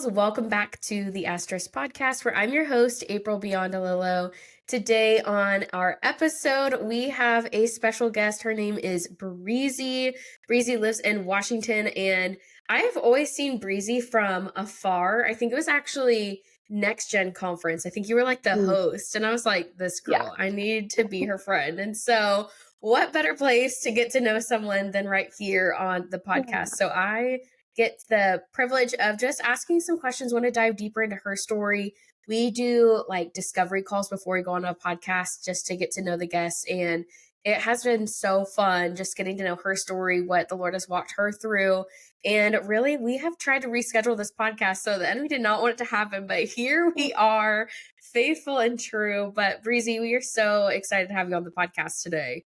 girls. Welcome back to the Asterisk podcast, where I'm your host, April Biondolillo. Today on our episode, we have a special guest. Her name is Breezy. Breezy lives in Washington, and I have always seen Breezy from afar. I think it was actually Next Gen Conference. I think you were like the Mm, host, and I was like, this yeah. girl, I need to be her friend. And so, what better place to get to know someone than right here on the Yeah. podcast? So I get the privilege of just asking some questions, want to dive deeper into her story. We do like discovery calls before we go on a podcast just to get to know the guests. And it has been so fun just getting to know her story, what the Lord has walked her through. And really, we have tried to reschedule this podcast so the enemy did not want it to happen. But here we are, faithful and true. But Breezy, we are so excited to have you on the podcast today.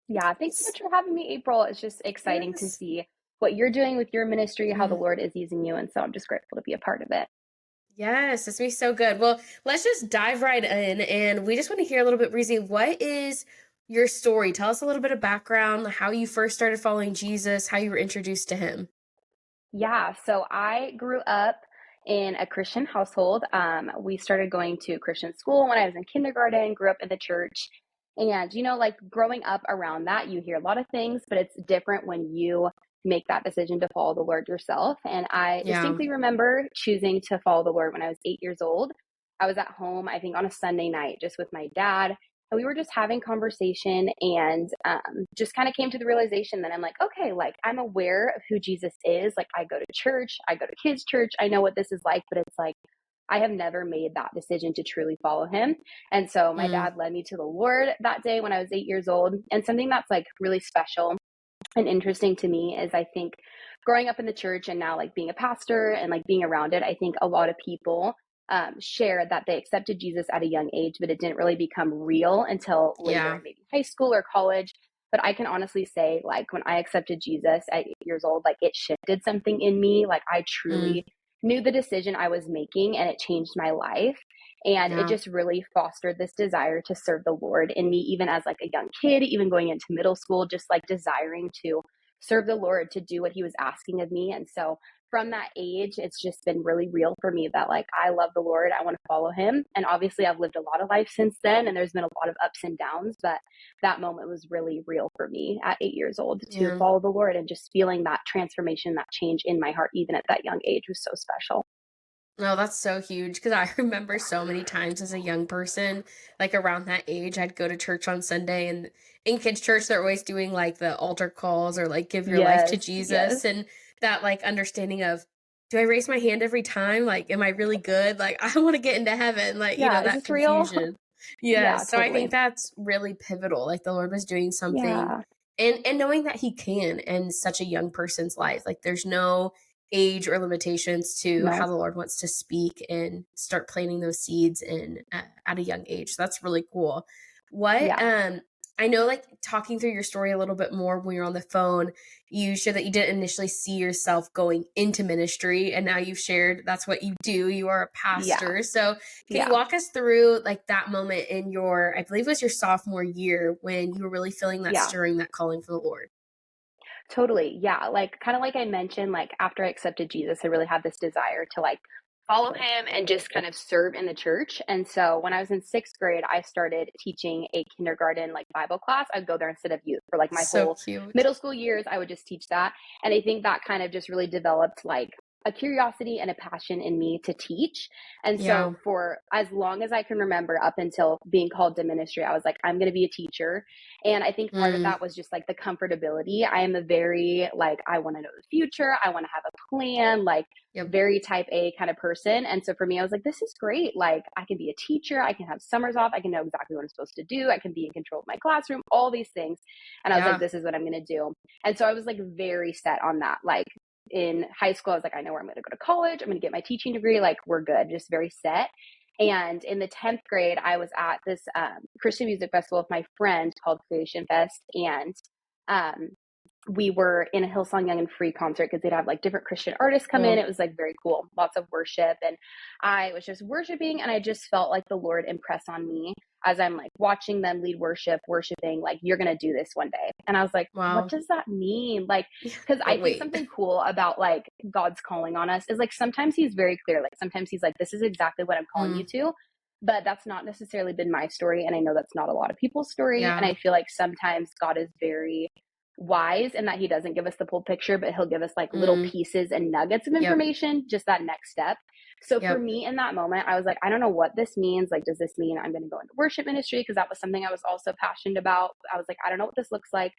Yeah. Thanks so much for having me, April. It's just exciting to Yes. see what you're doing with your ministry, how the Mm. Lord is using you. And so I'm just grateful to be a part of it. Yes, this will be so good. Well, let's just dive right in. And we just want to hear a little bit, Breezy. What is your story? Tell us a little bit of background, how you first started following Jesus, how you were introduced to him. Yeah. So I grew up in a Christian household. We started going to Christian school when I was in kindergarten, grew up in the church. And, like growing up around that, you hear a lot of things, but it's different when you make that decision to follow the Lord yourself. And I Yeah. distinctly remember choosing to follow the Lord when I was 8 years old. I was at home, I think on a Sunday night, just with my dad. And we were just having conversation and just kind of came to the realization that I'm like, okay, like I'm aware of who Jesus is. Like I go to church, I go to kids' church, I know what this is like, but it's like, I have never made that decision to truly follow him. And so my Mm, dad led me to the Lord that day when I was 8 years old. And something that's like really special and interesting to me is I think growing up in the church and now like being a pastor and like being around it, I think a lot of people share that they accepted Jesus at a young age, but it didn't really become real until later yeah. in maybe high school or college. But I can honestly say, like, when I accepted Jesus at 8 years old, like, it shifted something in me. Like, I Mm, truly knew the decision I was making and it changed my life. And it yeah. just really fostered this desire to serve the Lord in me, even as like a young kid, even going into middle school, just like desiring to serve the Lord, to do what he was asking of me. And so from that age, it's just been really real for me that like I love the Lord, I want to follow him. And obviously I've lived a lot of life since then and there's been a lot of ups and downs, but that moment was really real for me at 8 years old to Yeah. follow the Lord, and just feeling that transformation, that change in my heart even at that young age was so special. No, that's so huge because I remember so many times as a young person, like around that age, I'd go to church on Sunday and in kids' church, they're always doing like the altar calls or like give your life to Yes, yes. Jesus. And that like understanding of, do I raise my hand every time? Like, am I really good? Like, I want to get into heaven. Like, Yeah, is that this real? confusion. Yeah, Yes. So I think totally. that's really pivotal. Like the Lord was doing something Yeah. and knowing that he can in such a young person's life. Like there's no age or limitations to how No. the Lord wants to speak and start planting those seeds in at a young age. So that's really cool. What Yeah. I know, like talking through your story a little bit more when you're on the phone, you shared that you didn't initially see yourself going into ministry, and now you've shared that's what you do. You are a Yeah. pastor. So can you Yeah. walk us through like that moment in your, I believe it was your sophomore year when you were really feeling that Yeah. stirring, that calling from the Lord? Totally. Yeah. Like kind of like I mentioned, like after I accepted Jesus, I really had this desire to like follow him and just kind of serve in the church. And so when I was in sixth grade, I started teaching a kindergarten like Bible class. I'd go there instead of youth for like my So whole cute. middle school years. I would just teach that. And I think that kind of just really developed like a curiosity and a passion in me to teach. And Yeah. so for as long as I can remember up until being called to ministry, I was like, I'm going to be a teacher. And I think part of Mm, that was just like the comfortability. I am a very like, I want to know the future. I want to have a plan, like yep. very type A kind of person. And so for me, I was like, this is great. Like I can be a teacher. I can have summers off. I can know exactly what I'm supposed to do. I can be in control of my classroom, all these things. And I was like, Yeah. this is what I'm going to do. And so I was like very set on that. Like in high school, I was like, I know where I'm going to go to college. I'm going to get my teaching degree. Like we're good, just very set. And in the 10th grade, I was at this Christian music festival with my friend called Creation Fest. And um, we were in a Hillsong Young and Free concert because they'd have like different Christian artists come in. Cool. It was like very cool, lots of worship. And I was just worshiping, and I just felt like the Lord impress on me as I'm like watching them lead worship, worshiping, like, you're going to do this one day. And I was like, what Wow. does that mean? Like, because I But think wait. something cool about like God's calling on us is like sometimes he's very clear. Like sometimes he's like, this is exactly what I'm calling you Mm, to. But that's not necessarily been my story. And I know that's not a lot of people's story. And yeah. I feel like sometimes God is very wise in that he doesn't give us the full picture, but he'll give us like little Mm, pieces and nuggets of yep. information, just that next step. So for Yep. me in that moment, I was like, I don't know what this means. Like, does this mean I'm going to go into worship ministry? Because that was something I was also passionate about. I was like, I don't know what this looks like.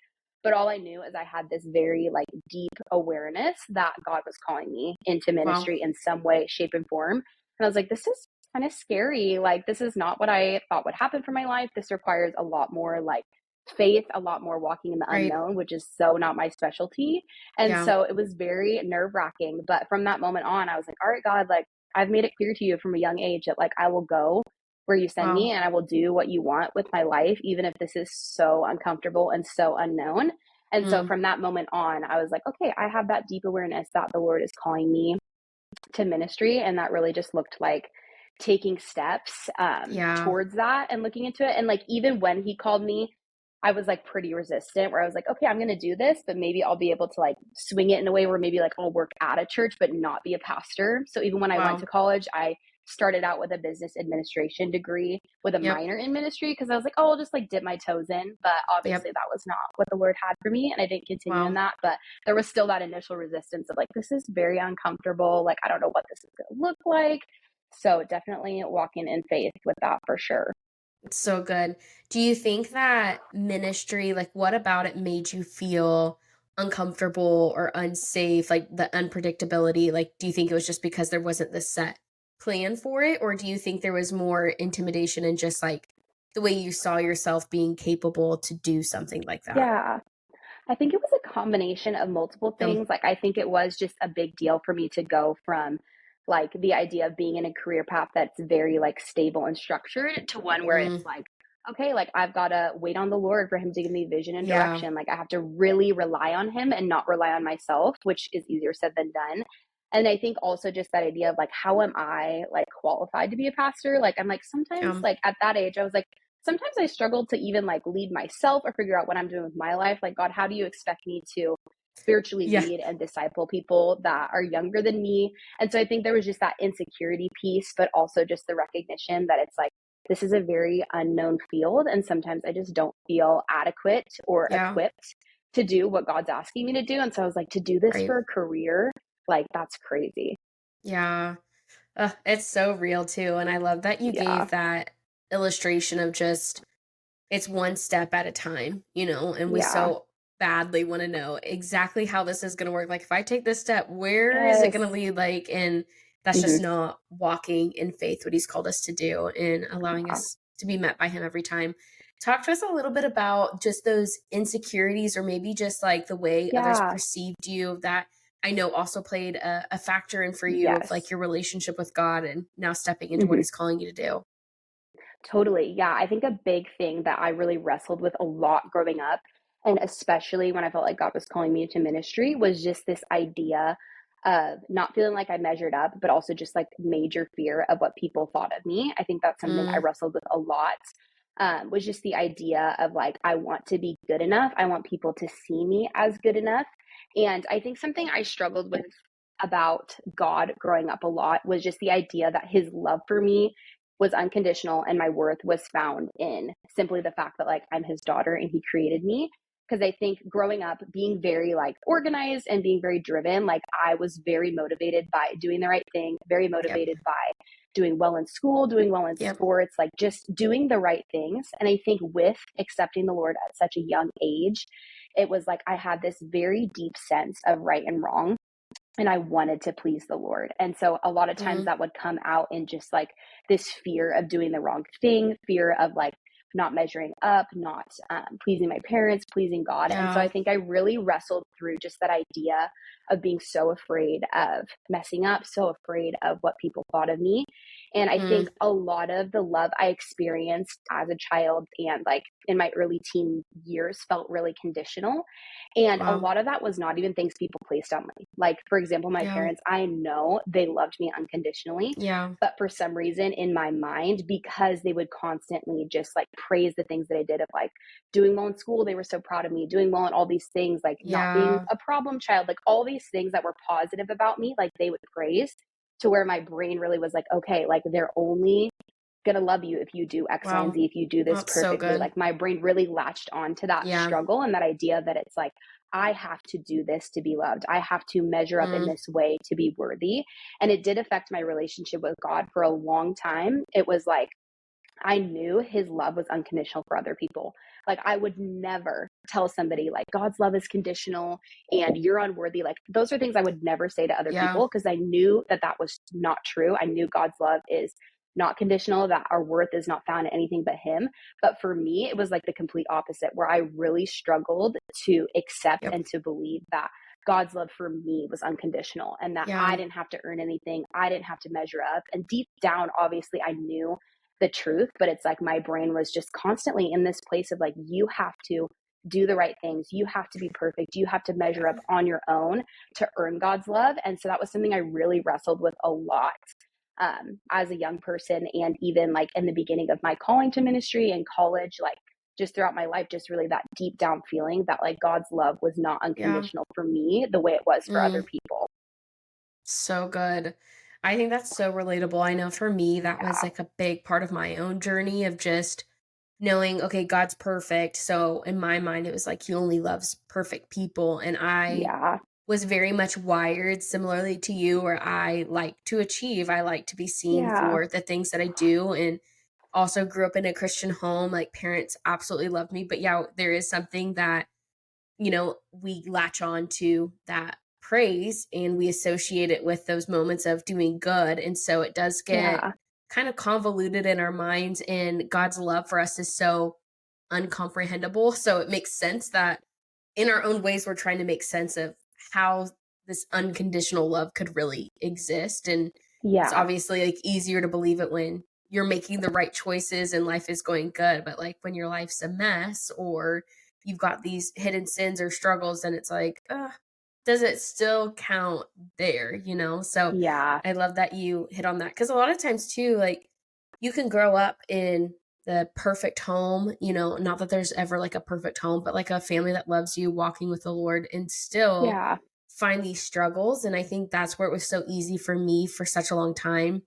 But all I knew is I had this very like deep awareness that God was calling me into Wow. ministry in some way, shape, and form. And I was like, this is kind of scary. Like, this is not what I thought would happen for my life. This requires a lot more like faith, a lot more walking in the Right. unknown, which is so not my specialty. And Yeah. so it was very nerve wracking. But from that moment on, I was like, all right, God, like, I've made it clear to you from a young age that like I will go where you send Wow. me, and I will do what you want with my life, even if this is so uncomfortable and so unknown. And so Mm, from that moment on, I was like, okay, I have that deep awareness that the Lord is calling me to ministry. And that really just looked like taking steps yeah. towards that and looking into it. And like, even when he called me, I was like pretty resistant, where I was like, okay, I'm going to do this, but maybe I'll be able to like swing it in a way where maybe like I'll work at a church, but not be a pastor. So even when I went to Wow. college, I started out with a business administration degree with a Yep. minor in ministry, because I was like, oh, I'll just like dip my toes in. But Yep. obviously that was not what the Lord had for me. And I didn't continue in Wow. that. But there was still that initial resistance of like, this is very uncomfortable. Like, I don't know what this is going to look like. So definitely walking in faith with that for sure. It's so good. Do you think that ministry, like, what about it made you feel uncomfortable or unsafe? Like the unpredictability? Like, do you think it was just because there wasn't the set plan for it? Or do you think there was more intimidation and just like the way you saw yourself being capable to do something like that? Yeah. I think it was a combination of multiple Um, things. Like, I think it was just a big deal for me to go from like the idea of being in a career path that's very like stable and structured to one where mm, it's like, okay, like I've got to wait on the Lord for him to give me vision and yeah. direction. Like, I have to really rely on him and not rely on myself, which is easier said than done. And I think also just that idea of like, how am I like qualified to be a pastor? Like, I'm like, sometimes like at that age, I was like, sometimes I struggle to even like lead myself or figure out what I'm doing with my life. Like, God, how do you expect me to spiritually Yeah. lead and disciple people that are younger than me? And so I think there was just that insecurity piece, but also just the recognition that it's like, this is a very unknown field. And sometimes I just don't feel adequate or Yeah. equipped to do what God's asking me to do. And so I was like, to do this Right. for a career, like, that's crazy. Yeah. It's so real too. And I love that you Yeah. gave that illustration of just it's one step at a time, and we Yeah. so badly want to know exactly how this is going to work. Like, if I take this step, where is it Yes. going to lead? Like, and that's just Hmm. not walking in faith, what he's called us to do and allowing Yeah. us to be met by him every time. Talk to us a little bit about just those insecurities or maybe just like the way others Yeah. perceived you that I know also played a factor in for you of like Yes. your relationship with God and now stepping into what Hmm. he's calling you to do. Totally. Yeah. I think a big thing that I really wrestled with a lot growing up, and especially when I felt like God was calling me into ministry, was just this idea of not feeling like I measured up, but also just like major fear of what people thought of me. I think that's something I Mm, wrestled with a lot. Was just the idea of like, I want to be good enough. I want people to see me as good enough. And I think something I struggled with about God growing up a lot was just the idea that his love for me was unconditional and my worth was found in simply the fact that like I'm his daughter and he created me. Because I think growing up being very like organized and being very driven, like I was very motivated by doing the right thing, very yep. motivated by doing well in school, doing well in Yep. sports, like just doing the right things. And I think with accepting the Lord at such a young age, it was like I had this very deep sense of right and wrong, and I wanted to please the Lord. And so a lot of times Mm, that would come out in just like this fear of doing the wrong thing, fear of like not measuring up, not pleasing my parents, pleasing God. And so yeah. I think I really wrestled through just that idea of being so afraid of messing up, so afraid of what people thought of me. And I think Mm. a lot of the love I experienced as a child and like in my early teen years felt really conditional. And a Wow. lot of that was not even things people placed on me. Like, for example, my Yeah. parents, I know they loved me unconditionally, Yeah. but for some reason in my mind, because they would constantly just like praise the things that I did of like doing well in school, they were so proud of me, doing well in all these things, like not being Yeah. a problem child, like all these things that were positive about me, like they would praise, to where my brain really was like, okay, like they're only gonna love you if you do X, Y, and Wow. Z, if you do this That's so perfectly. good. Like my brain really latched on to that Yeah. struggle and that idea that it's like, I have to do this to be loved. I have to measure up in Mm. this way to be worthy. And it did affect my relationship with God for a long time. It was like, I knew his love was unconditional for other people. Like I would never tell somebody like God's love is conditional and you're unworthy. Like those are things I would never say to other Yeah. people because I knew that that was not true. I knew God's love is not conditional, that our worth is not found in anything but him. But for me, it was like the complete opposite where I really struggled to accept Yep. and to believe that God's love for me was unconditional and that I Yeah. didn't have to earn anything. I didn't have to measure up. And deep down, obviously, I knew the truth, but it's like my brain was just constantly in this place of like, you have to do the right things. You have to be perfect. You have to measure up Yeah. on your own to earn God's love. And so that was something I really wrestled with a lot as a young person. And even like in the beginning of my calling to ministry and college, like just throughout my life, just really that deep down feeling that like God's love was not Yeah. unconditional for me the way it was for other Mm. people. So good. I think that's so relatable. I know for me, that was Yeah. like a big part of my own journey of just knowing, okay, God's perfect. So in my mind, it was like he only loves perfect people. And I Yeah. was very much wired similarly to you, where I like to achieve, I like to be seen Yeah. for the things that I do. And also grew up in a Christian home. Like parents absolutely loved me. But yeah, there is something that we latch on to that praise and we associate it with those moments of doing good. And so it does get Yeah. kind of convoluted in our minds. And God's love for us is so uncomprehendable. So it makes sense that in our own ways, we're trying to make sense of how this unconditional love could really exist. And it's Yeah. obviously like easier to believe it when you're making the right choices and life is going good. But like when your life's a mess or you've got these hidden sins or struggles, and it's like, does it still count there? So Yeah. I love that you hit on that because a lot of times too, like you can grow up in the perfect home, not that there's ever like a perfect home, but like a family that loves you, walking with the Lord, and still Yeah. find these struggles. And I think that's where it was so easy for me for such a long time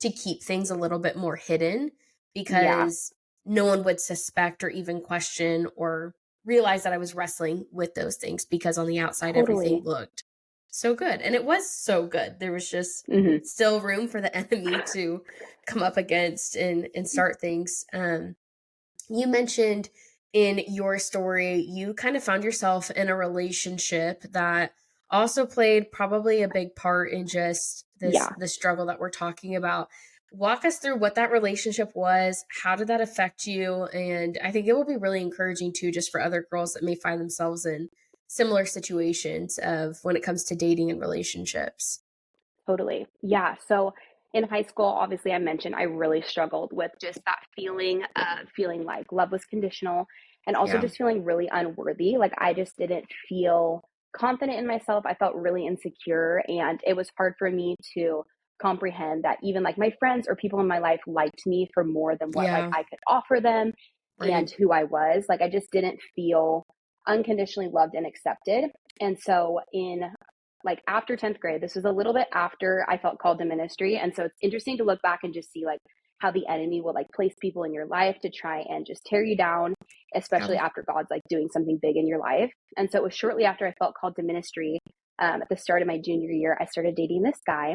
to keep things a little bit more hidden Yeah. because no one would suspect or even question or realize that I was wrestling with those things because on the outside everything Totally. looked so good. And it was so good. There was just Mhm. still room for the enemy to come up against and start things. You mentioned in your story, you kind of found yourself in a relationship that also played probably a big part in just this Yeah, the struggle that we're talking about. Walk us through what that relationship was. How did that affect you? And I think it will be really encouraging too, just for other girls that may find themselves in similar situations of when it comes to dating and relationships. totally. Yeah, so in high school, obviously, I mentioned I really struggled with just that feeling of feeling like love was conditional and also Yeah. just feeling really unworthy. Like I just didn't feel confident in myself. I felt really insecure, and it was hard for me to comprehend that even like my friends or people in my life liked me for more than what like Yeah. I could offer them and Right. who I was. Like I just didn't feel unconditionally loved and accepted. And so in like after 10th grade, this was a little bit after I felt called to ministry. And so it's interesting to look back and just see like how the enemy will like place people in your life to try and just tear you down, especially Yeah. after God's like doing something big in your life. And so it was shortly after I felt called to ministry, at the start of my junior year, I started dating this guy.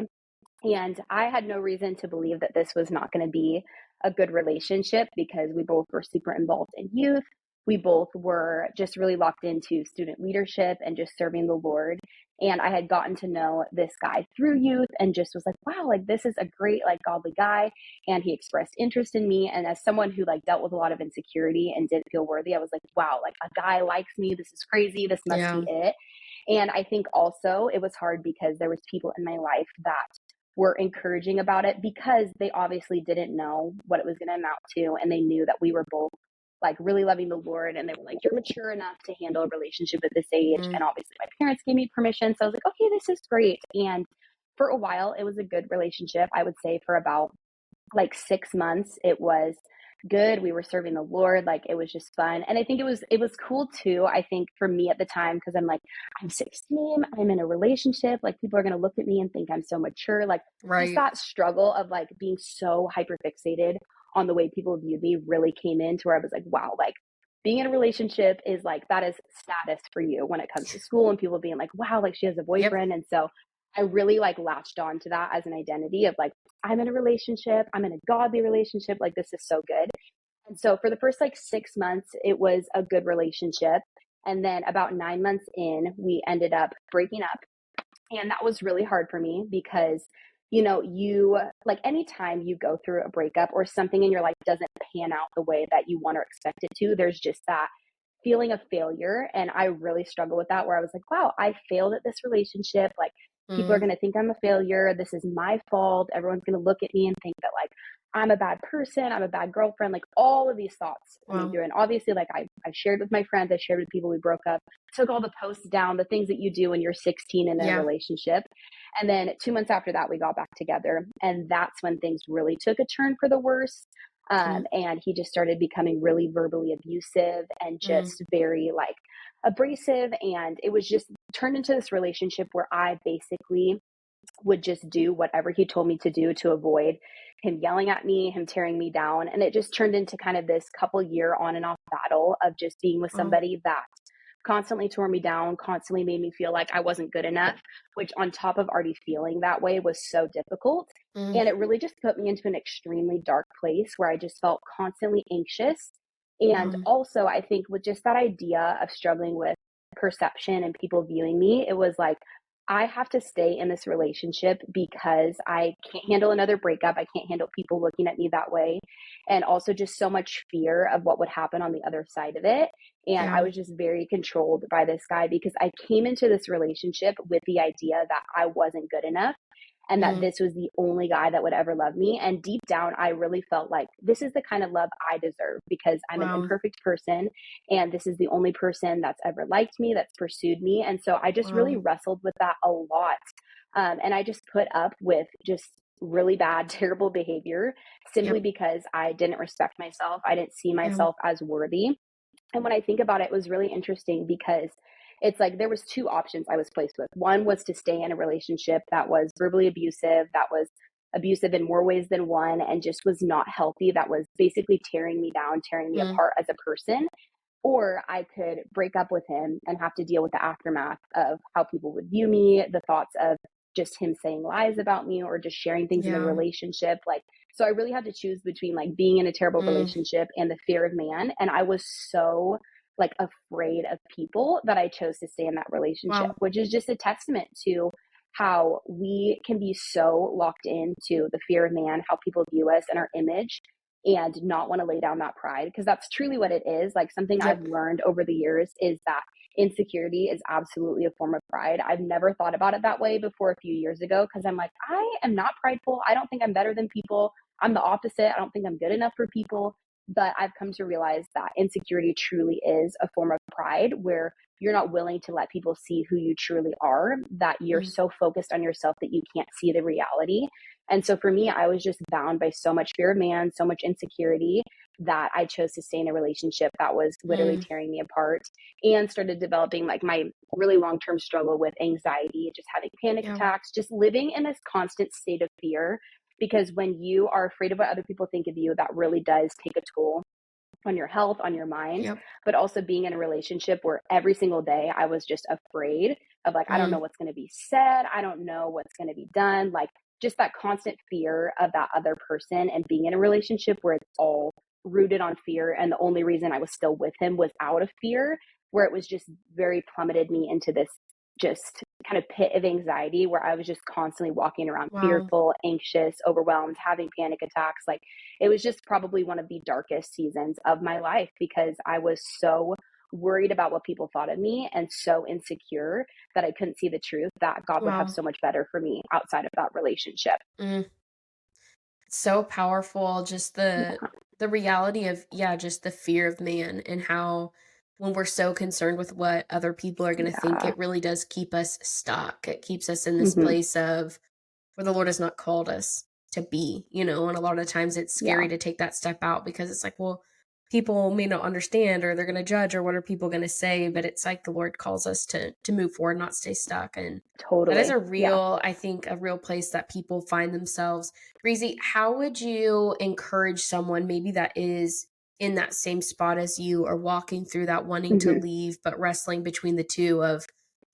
And I had no reason to believe that this was not going to be a good relationship because we both were super involved in youth. We both were just really locked into student leadership and just serving the Lord. And I had gotten to know this guy through youth and just was like, wow, like this is a great, like godly guy. And he expressed interest in me. And as someone who like dealt with a lot of insecurity and didn't feel worthy, I was like, wow, like a guy likes me. This is crazy. This must be Yeah. it. And I think also it was hard because there was people in my life that were encouraging about it because they obviously didn't know what it was going to amount to. And they knew that we were both like really loving the Lord. And they were like, you're mature enough to handle a relationship at this age. Mm-hmm. And obviously my parents gave me permission. So I was like, okay, this is great. And for a while, it was a good relationship. I would say for about like 6 months, it was good. We were serving the Lord. Like it was just fun. And I think it was cool too. I think for me at the time, because I'm like, I'm 16, I'm in a relationship. Like people are going to look at me and think I'm so mature. Like just Right. that struggle of like being so hyper fixated on the way people viewed me really came into where I was like, wow, like being in a relationship is like, that is status for you when it comes to school and people being like, wow, like she has a Yep. boyfriend. And so I really like latched on to that as an identity of like, I'm in a relationship, I'm in a godly relationship, like this is so good. And so for the first like 6 months, it was a good relationship. And then about 9 months in, we ended up breaking up. And that was really hard for me because, you like anytime you go through a breakup or something in your life doesn't pan out the way that you want or expect it to, there's just that feeling of failure. And I really struggle with that where I was like, wow, I failed at this relationship. Like people are Mm-hmm. going to think I'm a failure. This is my fault. Everyone's going to look at me and think that like I'm a bad person. I'm a bad girlfriend. Like all of these thoughts coming Wow. through. And obviously like I shared with my friends, I shared with people we broke up, took all the posts down, the things that you do when you're 16 in a Yeah. relationship. And then 2 months after that, we got back together. And that's when things really took a turn for the worse. Mm-hmm. And he just started becoming really verbally abusive and Mm-hmm. just very like abrasive. And it was just turned into this relationship where I basically would just do whatever he told me to do to avoid him yelling at me, him tearing me down. And it just turned into kind of this couple year on and off battle of just being with Wow. somebody that constantly tore me down, constantly made me feel like I wasn't good enough, which on top of already feeling that way was so difficult. Mm-hmm. And it really just put me into an extremely dark place where I just felt constantly anxious. And Wow. also, I think with just that idea of struggling with perception and people viewing me, it was like, I have to stay in this relationship because I can't handle another breakup. I can't handle people looking at me that way. And also just so much fear of what would happen on the other side of it. And I Yeah. was just very controlled by this guy because I came into this relationship with the idea that I wasn't good enough and that Mm-hmm. this was the only guy that would ever love me. And deep down, I really felt like this is the kind of love I deserve because I'm an Wow. imperfect person. And this is the only person that's ever liked me, that's pursued me. And so I just really Wow. wrestled with that a lot. And I just put up with just really bad, terrible behavior simply Yep. because I didn't respect myself. I didn't see Yeah. myself as worthy. And when I think about it, it was really interesting because it's like there was two options I was placed with. One was to stay in a relationship that was verbally abusive, that was abusive in more ways than one, and just was not healthy, that was basically tearing me down, tearing me Mm-hmm. apart as a person. Or I could break up with him and have to deal with the aftermath of how people would view me, the thoughts of just him saying lies about me or just sharing things in the Yeah. relationship. Like, so I really had to choose between like being in a terrible Mm. relationship and the fear of man. And I was so like afraid of people that I chose to stay in that relationship, Wow. which is just a testament to how we can be so locked into the fear of man, how people view us and our image and not want to lay down that pride because that's truly what it is. Like something I've Yep. learned over the years is that insecurity is absolutely a form of pride. I've never thought about it that way before a few years ago because I'm like, I am not prideful. I don't think I'm better than people. I'm the opposite. I don't think I'm good enough for people. But I've come to realize that insecurity truly is a form of pride where you're not willing to let people see who you truly are, that you're Mm. so focused on yourself that you can't see the reality. And so for me, I was just bound by so much fear of man, so much insecurity that I chose to stay in a relationship that was literally Mm. tearing me apart and started developing like my really long-term struggle with anxiety, just having panic Yeah. attacks, just living in this constant state of fear. Because when you are afraid of what other people think of you, that really does take a toll on your health, on your mind, Yep. but also being in a relationship where every single day I was just afraid of like, I don't know Mm. what's going to be said. I don't know what's going to be done. Like just that constant fear of that other person and being in a relationship where it's all rooted on fear. And the only reason I was still with him was out of fear, where it was just very plummeted me into this just kind of pit of anxiety where I was just constantly walking around Wow. fearful, anxious, overwhelmed, having panic attacks. Like it was just probably one of the darkest seasons of my life because I was so worried about what people thought of me and so insecure that I couldn't see the truth that God would have Wow. so much better for me outside of that relationship. Mm. So powerful, just the Yeah. reality of, yeah, just the fear of man, and how when we're so concerned with what other people are going to think, Yeah. it really does keep us stuck. It keeps us in this Hmm. place of where the Lord has not called us to be, and a lot of times it's Yeah. scary to take that step out because it's like, well, people may not understand, or they're going to judge, or what are people going to say? But it's like the Lord calls us to move forward, not stay stuck. And that is Totally. a Yeah. real, I think, a real place that people find themselves. Breezy, how would you encourage someone maybe that is in that same spot as you, or walking through that, wanting to Hmm. leave but wrestling between the two of,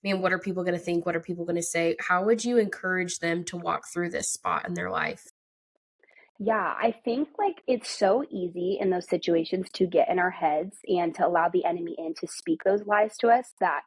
man, what are people going to think? What are people going to say? How would you encourage them to walk through this spot in their life? Yeah, I think like it's so easy in those situations to get in our heads and to allow the enemy in to speak those lies to us that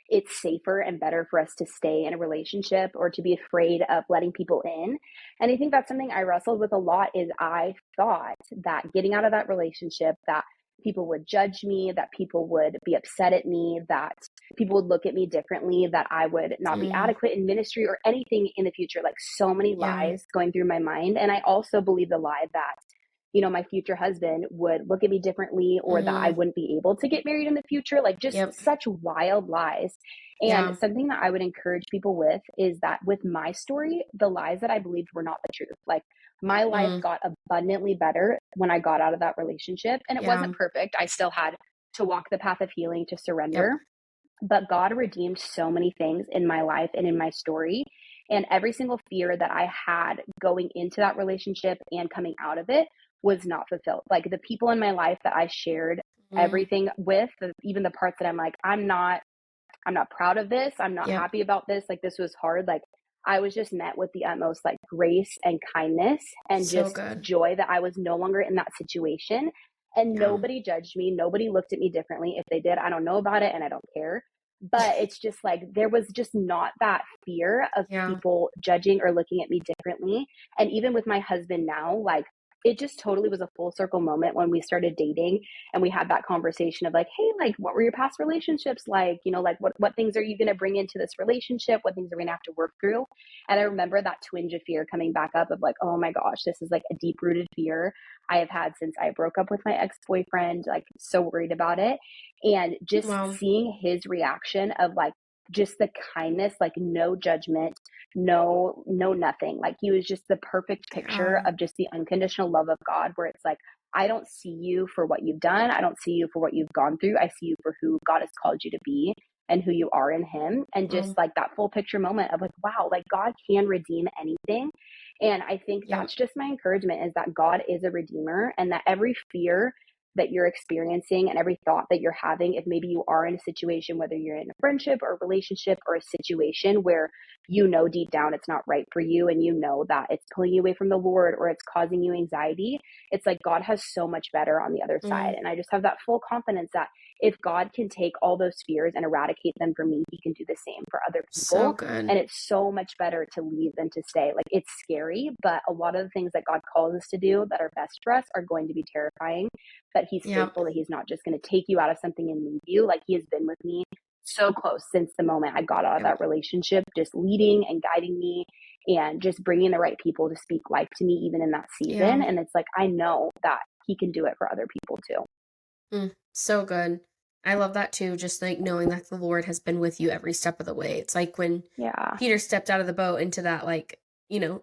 it's safer and better for us to stay in a relationship or to be afraid of letting people in. And I think that's something I wrestled with a lot is I thought that getting out of that relationship that people would judge me, that people would be upset at me, that people would look at me differently, that I would not be Mm, adequate in ministry or anything in the future. Like so many yeah. lies going through my mind. And I also believe the lie that, my future husband would look at me differently or that I Mm, wouldn't be able to get married in the future. Like just yep. such wild lies. And Yeah. something that I would encourage people with is that with my story, the lies that I believed were not the truth. Like my life Mm, got abundantly better when I got out of that relationship. And it wasn't yeah. perfect. I still had to walk the path of healing to Yep. surrender, but God redeemed so many things in my life and in my story. And every single fear that I had going into that relationship and coming out of it was not fulfilled. Like the people in my life that I shared Mm, everything with, even the parts that I'm like, I'm not proud of this. I'm not yep. happy about this. Like this was hard. Like I was just met with the utmost like grace and kindness and So just good. joy that I was no longer in that situation. And Yeah. nobody judged me. Nobody looked at me differently. If they did, I don't know about it and I don't care. But it's just like there was just not that fear of Yeah. people judging or looking at me differently. And even with my husband now, like it just totally was a full circle moment when we started dating and we had that conversation of like, hey, like what were your past relationships like, like what things are you going to bring into this relationship, what things are we going to have to work through. And I remember that twinge of fear coming back up of like, oh my gosh, this is like a deep rooted fear I have had since I broke up with my ex-boyfriend, like so worried about it. And just Wow. seeing his reaction of like just the kindness, like no judgment, no nothing, like he was just the perfect picture Yeah. of just the unconditional love of God where it's like I don't see you for what you've done. I don't see you for what you've gone through. I see you for who God has called you to be and who you are in Him. And just Um, like that full picture moment of like, wow, like God can redeem anything. And I think yep. that's just my encouragement is that God is a redeemer and that every fear that you're experiencing and every thought that you're having, if maybe you are in a situation, whether you're in a friendship or a relationship or a situation where deep down it's not right for you and that it's pulling you away from the Lord or it's causing you anxiety, it's like God has so much better on the other side. Mm, And I just have that full confidence that if God can take all those fears and eradicate them for me, He can do the same for other so people. good. And it's so much better to leave than to stay. Like it's scary, but a lot of the things that God calls us to do that are best for us are going to be terrifying. But He's Yep. faithful that He's not just going to take you out of something and leave you. Like He has been with me so close since the moment I got out of Yep. that relationship, just leading and guiding me and just bringing the right people to speak life to me, even in that season. Yeah. And it's like, I know that He can do it for other people too. Mm, so good. I love that too, just like knowing that the Lord has been with you every step of the way. It's like when Yeah. Peter stepped out of the boat into that, like,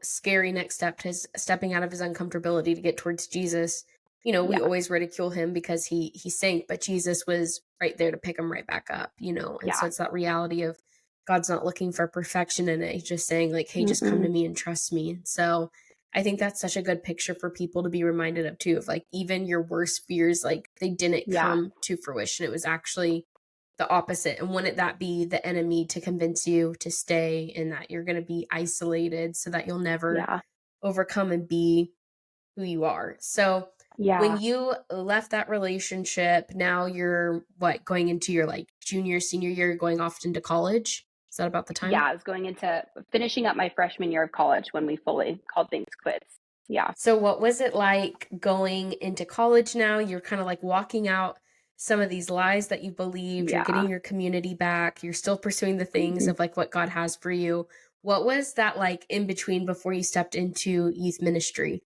scary next step, his stepping out of his uncomfortability to get towards Jesus. We Yeah. always ridicule him because he sank, but Jesus was right there to pick him right back up. And so Yeah. it's that reality of God's not looking for perfection in it. He's just saying, like, hey, just come to Mm-mm. me and trust me. And so I think that's such a good picture for people to be reminded of too, of like even your worst fears, like they didn't Yeah. come to fruition. It was actually the opposite. And wouldn't that be the enemy to convince you to stay, and that you're going to be isolated so that you'll never Yeah. overcome and be who you are? So when Yeah. you left that relationship, now you're what, going into your like junior, senior year, going off into college? Is that about the Yeah. time? I was going into finishing up my freshman year of college when we fully called things quits. Yeah. So what was it like going into college now? You're kind of like walking out some of these lies that you believed, you're Yeah. getting your community back, you're still pursuing the things Mhm. of like what God has for you. What was that like in between before you stepped into youth ministry?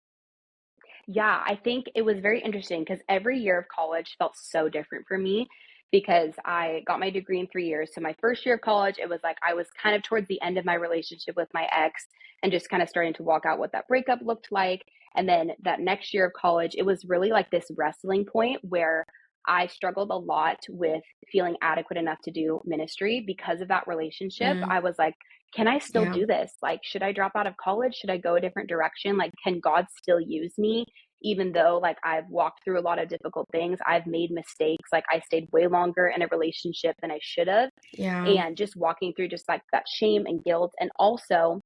Yeah, I think it was very interesting because every year of college felt so different for me because I got my degree in 3 years. So my first year of college, it was like I was kind of towards the end of my relationship with my ex and just kind of starting to walk out what that breakup looked like. And then that next year of college, it was really like this wrestling point where I struggled a lot with feeling adequate enough to do ministry because of that relationship. Mm, I was like, can I still yeah. do this? Like, should I drop out of college? Should I go a different direction? Like, can God still use me? Even though like I've walked through a lot of difficult things, I've made mistakes. Like I stayed way longer in a relationship than I should have. Yeah. And just walking through just like that shame and guilt. And also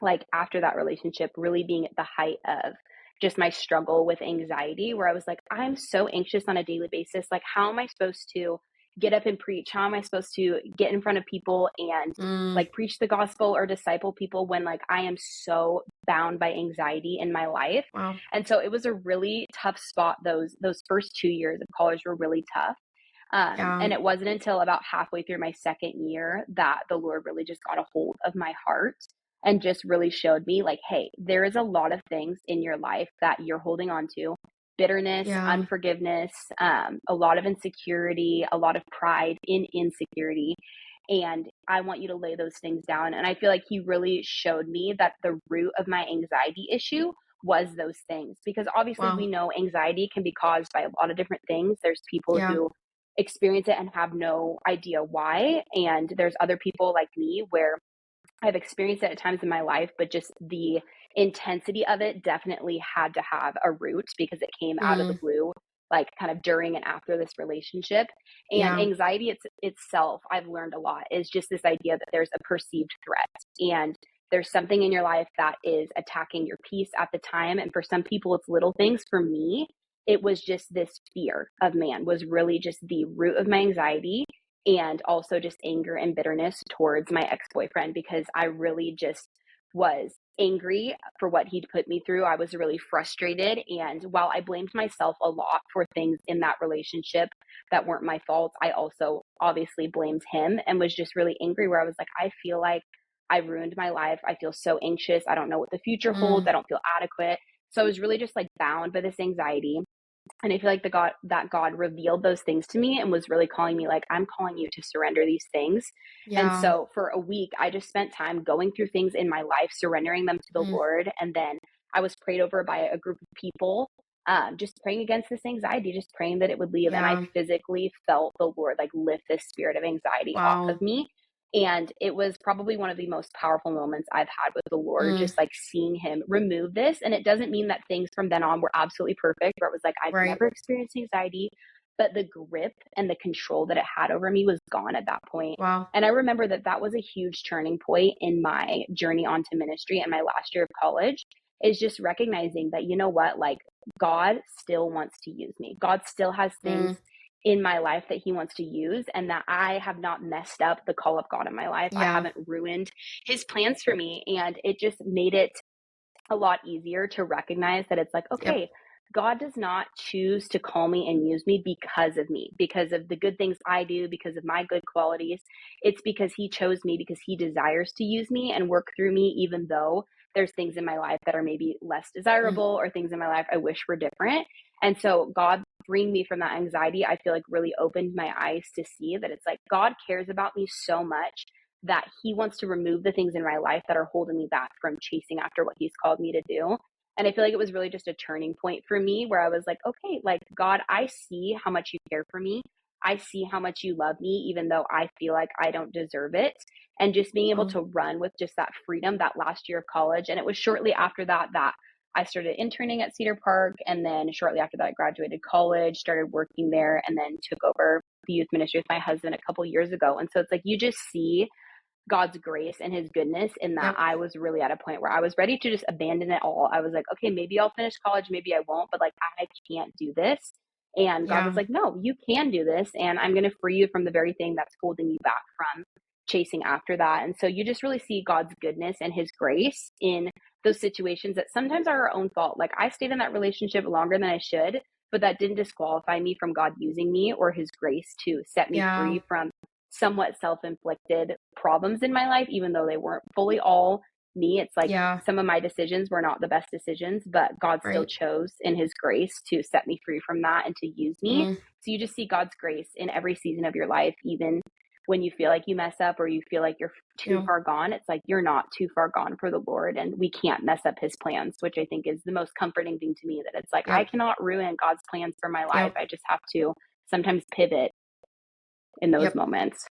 like after that relationship really being at the height of just my struggle with anxiety where I was like, I'm so anxious on a daily basis. Like, how am I supposed to get up and preach? How am I supposed to get in front of people and Mm, like preach the gospel or disciple people when like I am so bound by anxiety in my life? wow. And so it was a really tough spot. Those first 2 years of college were really tough. Yeah. And it wasn't until about halfway through my second year that the Lord really just got a hold of my heart and just really showed me, like, hey, there is a lot of things in your life that you're holding on to: bitterness, Yeah. unforgiveness, a lot of insecurity, a lot of pride in insecurity. And I want you to lay those things down. And I feel like He really showed me that the root of my anxiety issue was those things. Because obviously, we Wow. know anxiety can be caused by a lot of different things. There's people Yeah. who experience it and have no idea why. And there's other people like me where I've experienced it at times in my life, but just the intensity of it definitely had to have a root because it came out of the Mm, blue, like kind of during and after this relationship. And yeah. anxiety itself, I've learned a lot, is just this idea that there's a perceived threat and there's something in your life that is attacking your peace at the time. And for some people, it's little things. For me, it was just this fear of man, was really just the root of my anxiety, and also just anger and bitterness towards my ex-boyfriend because I really just was angry for what he'd put me through. I was really frustrated. And while I blamed myself a lot for things in that relationship that weren't my fault, I also obviously blamed him and was just really angry where I was like, I feel like I ruined my life. I feel so anxious. I don't know what the future holds. Mm, I don't feel adequate. So I was really just like bound by this anxiety. And I feel like God revealed those things to me and was really calling me, like, I'm calling you to surrender these things. And yeah. so for a week, I just spent time going through things in my life, surrendering them to the Mm, Lord. And then I was prayed over by a group of people, just praying against this anxiety, just praying that it would leave. And I yeah. physically felt the Lord like lift this spirit of anxiety off of Wow. me. And it was probably one of the most powerful moments I've had with the Lord, Mm, just like seeing Him remove this. And it doesn't mean that things from then on were absolutely perfect, where it was like, I've right. never experienced anxiety, but the grip and the control that it had over me was gone at that point. Wow. And I remember that that was a huge turning point in my journey onto ministry and my last year of college, is just recognizing that, you know what, like God still wants to use me. God still has things Mm, in my life that He wants to use, and that I have not messed up the call of God in my life. I yeah. haven't ruined His plans for me. And it just made it a lot easier to recognize that it's like, Yep. okay, God does not choose to call me and use me because of me, because of the good things I do, because of my good qualities. It's because He chose me, because He desires to use me and work through me, even though there's things in my life that are maybe less Mm, desirable or things in my life I wish were different. And so God freeing me from that anxiety, I feel like really opened my eyes to see that it's like God cares about me so much that He wants to remove the things in my life that are holding me back from chasing after what He's called me to do. And I feel like it was really just a turning point for me where I was like, okay, like God, I see how much you care for me. I see how much you love me, even though I feel like I don't deserve it. And just being able wow. to run with just that freedom that last year of college. And it was shortly after that that I started interning at Cedar Park. And then shortly after that, I graduated college, started working there, and then took over the youth ministry with my husband a couple years ago. And so it's like you just see God's grace and His goodness in that Yep. I was really at a point where I was ready to just abandon it all. I was like, okay, maybe I'll finish college, maybe I won't, but like I can't do this. And God was Yeah. like, no, you can do this. And I'm going to free you from the very thing that's holding you back from chasing after that. And so you just really see God's goodness and His grace in those situations that sometimes are our own fault. Like I stayed in that relationship longer than I should, but that didn't disqualify me from God using me or his grace to set me Yeah. free from somewhat self-inflicted problems in my life, even though they weren't fully all me. It's like Yeah. some of my decisions were not the best decisions, but God still Right. chose in his grace to set me free from that and to use me. Mm, So you just see God's grace in every season of your life, even when you feel like you mess up or you feel like you're too yeah. far gone. It's like you're not too far gone for the Lord, and we can't mess up his plans, which I think is the most comforting thing to me, that it's like I Yep. cannot ruin God's plans for my life. Yep. I just have to sometimes pivot in those Yep. moments.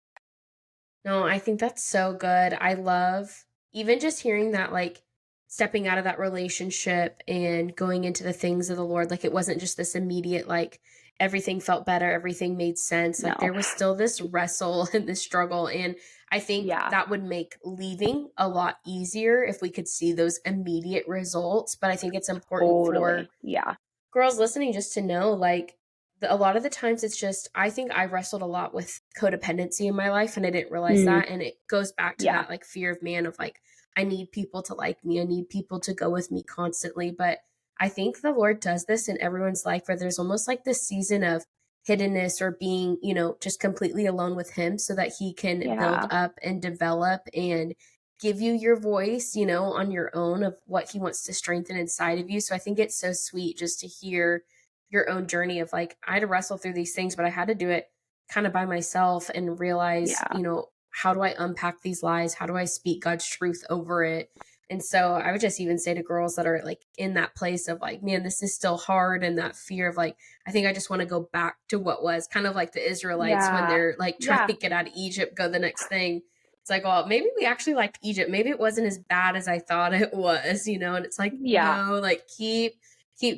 No, I think that's so good. I love even just hearing that, like, stepping out of that relationship and going into the things of the Lord. Like, it wasn't just this immediate, like, everything felt better, everything made sense. No. Like, there was still this wrestle and this struggle. And I think Yeah. that would make leaving a lot easier if we could see those immediate results. But I think it's important for Totally. Yeah. girls listening just to know, like, a lot of the times it's just, I think I wrestled a lot with codependency in my life and I didn't realize Mm, that. And it goes back to yeah. that, like, fear of man, of like, I need people to like me, I need people to go with me constantly. But I think the Lord does this in everyone's life where there's almost like this season of hiddenness or being, just completely alone with him so that he can build Yeah. up and develop and give you your voice, on your own of what he wants to strengthen inside of you. So I think it's so sweet just to hear your own journey of, like, I had to wrestle through these things, but I had to do it kind of by myself and realize, Yeah. how do I unpack these lies? How do I speak God's truth over it? And so I would just even say to girls that are like in that place of like, man, this is still hard, and that fear of like, I think I just want to go back to what was kind of like the Israelites when Yeah. they're like trying Yeah. to get out of Egypt, go the next thing. It's like, well, maybe we actually liked Egypt. Maybe it wasn't as bad as I thought it was, and it's like, Yeah. no, like keep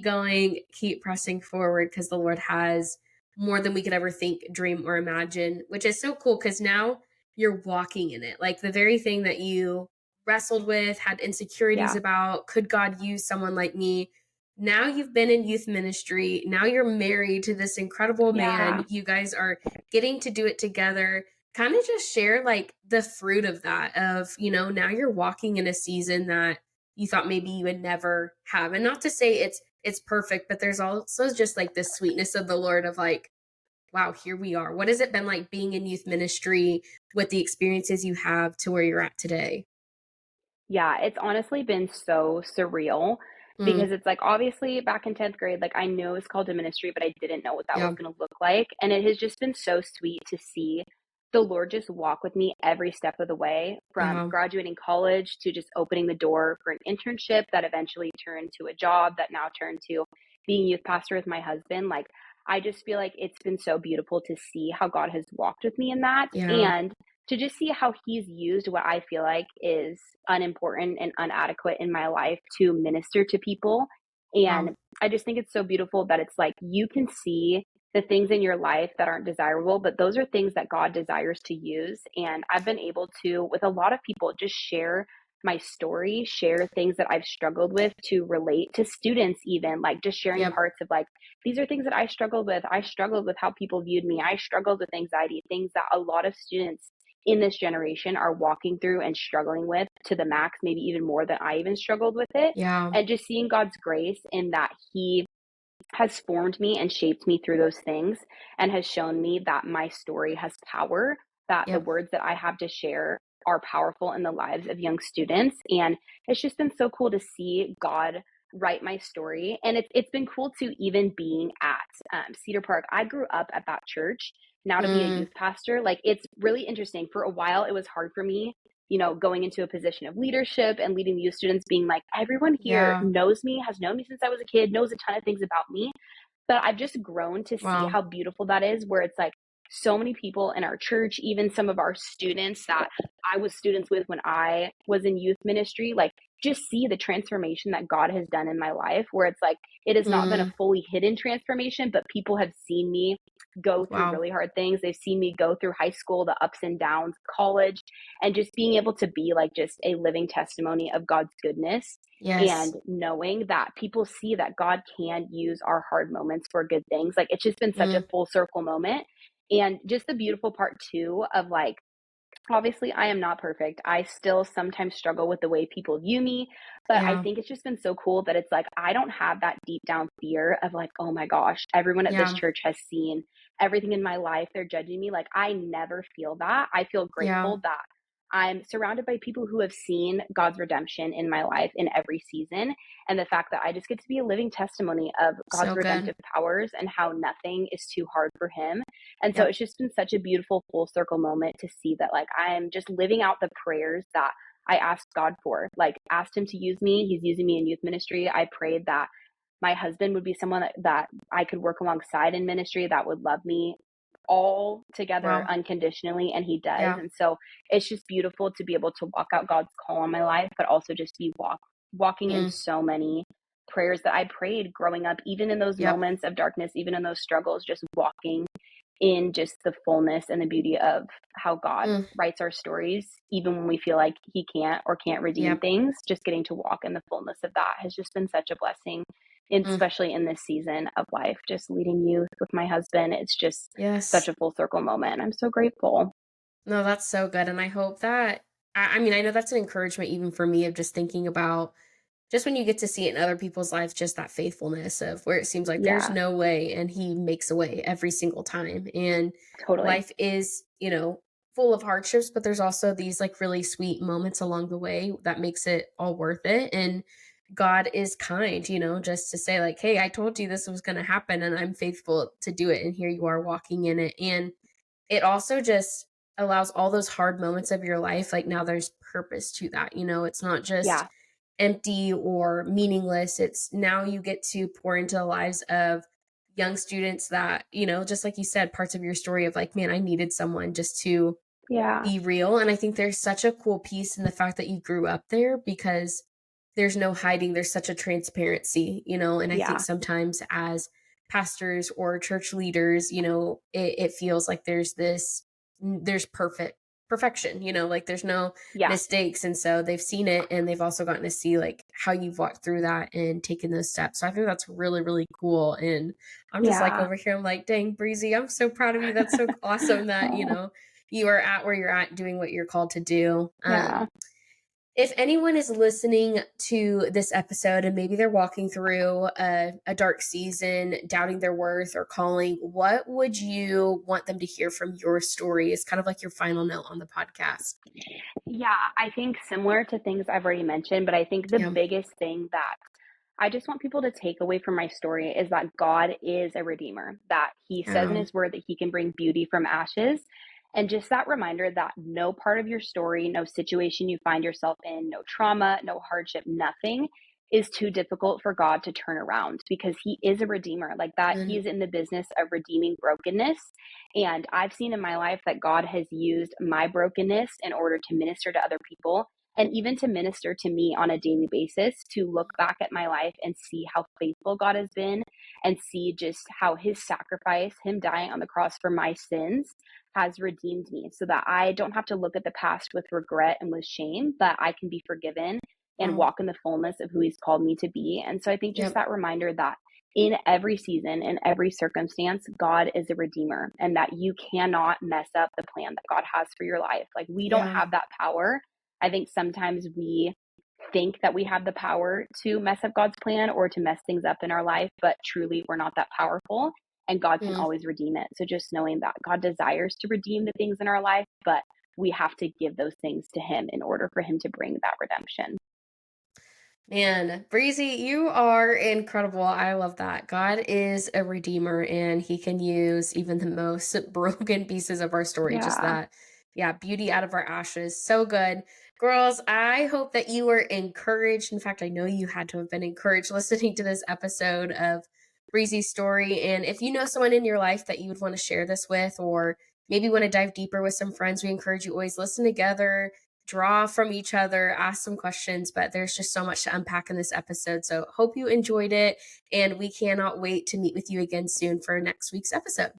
going, keep pressing forward because the Lord has more than we could ever think, dream, or imagine, which is so cool because now you're walking in it. Like the very thing that you wrestled with, had insecurities Yeah. about, could God use someone like me? Now you've been in youth ministry. Now you're married to this incredible Yeah. man. You guys are getting to do it together. Kind of just share like the fruit of that, of, now you're walking in a season that you thought maybe you would never have. And not to say it's perfect, but there's also just like this sweetness of the Lord of like, wow, here we are. What has it been like being in youth ministry with the experiences you have to where you're at today? Yeah, it's honestly been so surreal Mm, because it's like obviously back in 10th grade, like I knew it was called to ministry, but I didn't know what that was yeah. going to look like. And it has just been so sweet to see the Lord just walk with me every step of the way, from Yeah. graduating college to just opening the door for an internship that eventually turned to a job that now turned to being youth pastor with my husband. Like, I just feel like it's been so beautiful to see how God has walked with me in that. Yeah. And to just see how he's used what I feel like is unimportant and inadequate in my life to minister to people. And Wow. I just think it's so beautiful that it's like you can see the things in your life that aren't desirable, but those are things that God desires to use. And I've been able to, with a lot of people, just share my story, share things that I've struggled with, to relate to students, even like just sharing Yep. parts of like, these are things that I struggled with. I struggled with how people viewed me. I struggled with anxiety, things that a lot of students in this generation are walking through and struggling with to the max, maybe even more than I even struggled with it. Yeah. And just seeing God's grace in that he has formed me and shaped me through those things, and has shown me that my story has power, that the Yep. words that I have to share are powerful in the lives of young students. And it's just been so cool to see God write my story. And it's been cool to even being at Cedar Park. I grew up at that church. Now to be a Mm, youth pastor, like it's really interesting. For a while, it was hard for me, going into a position of leadership and leading the youth students, being like, everyone here yeah. knows me, has known me since I was a kid, knows a ton of things about me. But I've just grown to see Wow. how beautiful that is, where it's like so many people in our church, even some of our students that I was students with when I was in youth ministry, like just see the transformation that God has done in my life, where it's like it has not been a Mm, fully hidden transformation, but people have seen me go through wow. really hard things. They've seen me go through high school, the ups and downs, college, and just being able to be like just a living testimony of God's goodness, and Yes. knowing that people see that God can use our hard moments for good things. Like it's just been such a Mm, full circle moment. And just the beautiful part too of like Obviously, I am not perfect. I still sometimes struggle with the way people view me, but I Yeah. think it's just been so cool that it's like I don't have that deep down fear of like, oh my gosh, everyone at this Yeah. church has seen everything in my life. They're judging me. Like, I never feel that. I feel Yeah. grateful that I'm surrounded by people who have seen God's redemption in my life in every season. And the fact that I just get to be a living testimony of God's So good. redemptive powers and how nothing is too hard for Him. And so Yep. it's just been such a beautiful full circle moment to see that like I'm just living out the prayers that I asked God for. Like asked him to use me. He's using me in youth ministry. I prayed that my husband would be someone that I could work alongside in ministry that would love me all together Wow. unconditionally, and he does. Yeah. And so it's just beautiful to be able to walk out God's call on my life, but also just be walking in Mm. so many prayers that I prayed growing up, even in those Yep. moments of darkness, even in those struggles, just walking in just the fullness and the beauty of how God Mm. writes our stories, even when we feel like He can't or can't redeem Yep. things. Just getting to walk in the fullness of that has just been such a blessing, and Mm. especially in this season of life, just leading youth with my husband. It's just such Yes. a full circle moment. I'm so grateful. No, that's so good. And I hope that, I mean, I know that's an encouragement even for me of just thinking about just when you get to see it in other people's lives, just that faithfulness of where it seems like there's Yeah, no way and he makes a way every single time. And totally. life is, full of hardships, but there's also these like really sweet moments along the way that makes it all worth it. And God is kind, just to say like, hey, I told you this was going to happen and I'm faithful to do it. And here you are walking in it. And it also just allows all those hard moments of your life. Like now there's purpose to that. It's not just Yeah, empty or meaningless. It's now you get to pour into the lives of young students that, just like you said, parts of your story of like, man, I needed someone just to yeah, be real. And I think there's such a cool piece in the fact that you grew up there because there's no hiding. There's such a transparency, and I think yeah, sometimes as pastors or church leaders, it feels like there's perfection, like there's no yeah, mistakes. And so they've seen it and they've also gotten to see like how you've walked through that and taken those steps. So I think that's really, really cool. And I'm just like yeah. over here, I'm like, dang, Breezy, I'm so proud of you. That's so awesome that, Oh, you are at where you're at doing what you're called to do. yeah. If anyone is listening to this episode and maybe they're walking through a dark season, doubting their worth or calling, what would you want them to hear from your story? Is kind of like your final note on the podcast. Yeah, I think similar to things I've already mentioned, but I think the Yeah. biggest thing that I just want people to take away from my story is that God is a redeemer, that He says in Yeah. His word that He can bring beauty from ashes. And just that reminder that no part of your story, no situation you find yourself in, no trauma, no hardship, nothing is too difficult for God to turn around because He is a redeemer. Like that, He Mm. is in the business of redeeming brokenness. And I've seen in my life that God has used my brokenness in order to minister to other people and even to minister to me on a daily basis, to look back at my life and see how faithful God has been and see just how His sacrifice, Him dying on the cross for my sins, has redeemed me so that I don't have to look at the past with regret and with shame, but I can be forgiven and Wow. walk in the fullness of who He's called me to be. And so I think just Yep. that reminder that in every season, in every circumstance, God is a redeemer and that you cannot mess up the plan that God has for your life. Like we don't Yeah. have that power. I think sometimes we think that we have the power to mess up God's plan or to mess things up in our life, but truly we're not that powerful and God can Mm. always redeem it. So just knowing that God desires to redeem the things in our life, but we have to give those things to Him in order for Him to bring that redemption. Man, Breezy, you are incredible. I love that. God is a redeemer and he can use even the most broken pieces of our story. Just Yeah. that, yeah, beauty out of our ashes. So good. Girls, I hope that you were encouraged. In fact, I know you had to have been encouraged listening to this episode of Breezy's story. And if you know someone in your life that you would want to share this with, or maybe want to dive deeper with some friends, we encourage you always listen together, draw from each other, ask some questions, but there's just so much to unpack in this episode. So hope you enjoyed it, and we cannot wait to meet with you again soon for next week's episode.